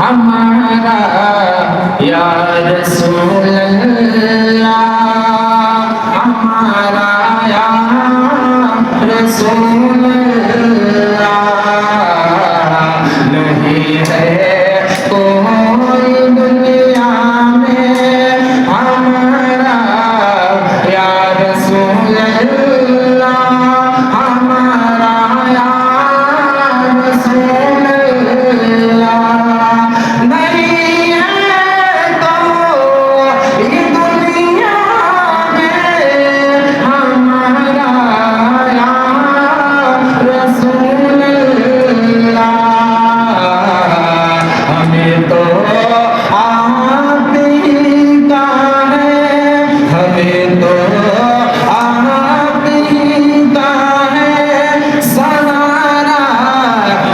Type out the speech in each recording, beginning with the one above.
ہمارا یا رسول اللہ، ہمارا یا رسول اللہ، نہیں ہے کوئی دنیا میں ہمارا یا رسول اللہ، ہمارا یا رسول اللہ، نہیں ہے کوئی دنیا میں ہمارا یا رسول اللہ، ہمیں تو آپ ہی کا ہے، ہمیں تو آپ ہی کا ہے سہارا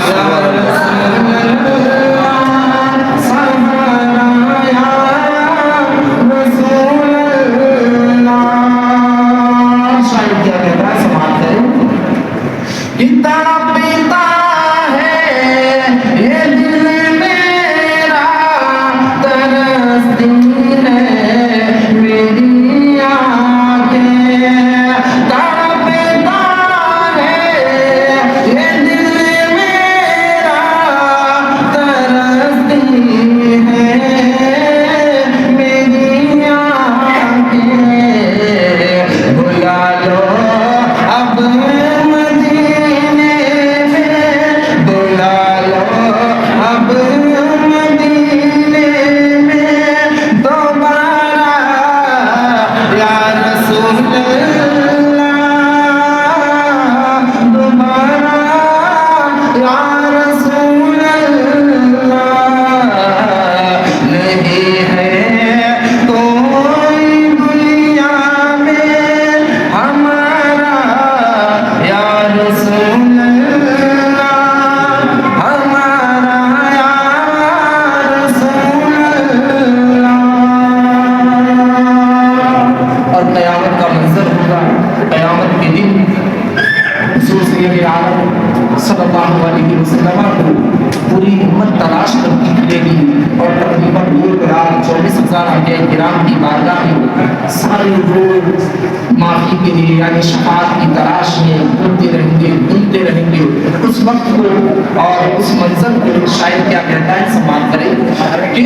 یا رسول اللہ، سہارا یا رسول اللہ۔ شاید کیا کہتا ہے سماعت کریں، اتنا پیتا ہے یہ دل میرا، ترستی ہے میری آنکھیں، تڑپتا ہے یہ دل میرا، ترستی ہے میری آنکھیں، بلا لو اب مدینے میں، بلا لو اب مدینے میں دوبارہ یا رسول اللہ، دوبارہ یا رسول اللہ، نہیں ہے کوئی دنیا میں ہمارا یا رسول اللہ، ہمارا یا رسول اللہ۔ اور قیامت کا منظر ہوگا، قیامت کے دن حضور سید عالم صلی اللہ علیہ وسلم کو پوری امت تلاش کرتی ملے گی، اور تقریباً 2,24,000 انبیاء کرام کی بارگاہ میں سارے لوگ معافی کے لیے یعنی شفاعت کی تلاش میں ڈھونڈتے رہیں گے، ڈھونڈتے رہیں گے اس وقت کو اور اس منظر کو۔ شاید کیا کہتا ہے سماعت کریں کہ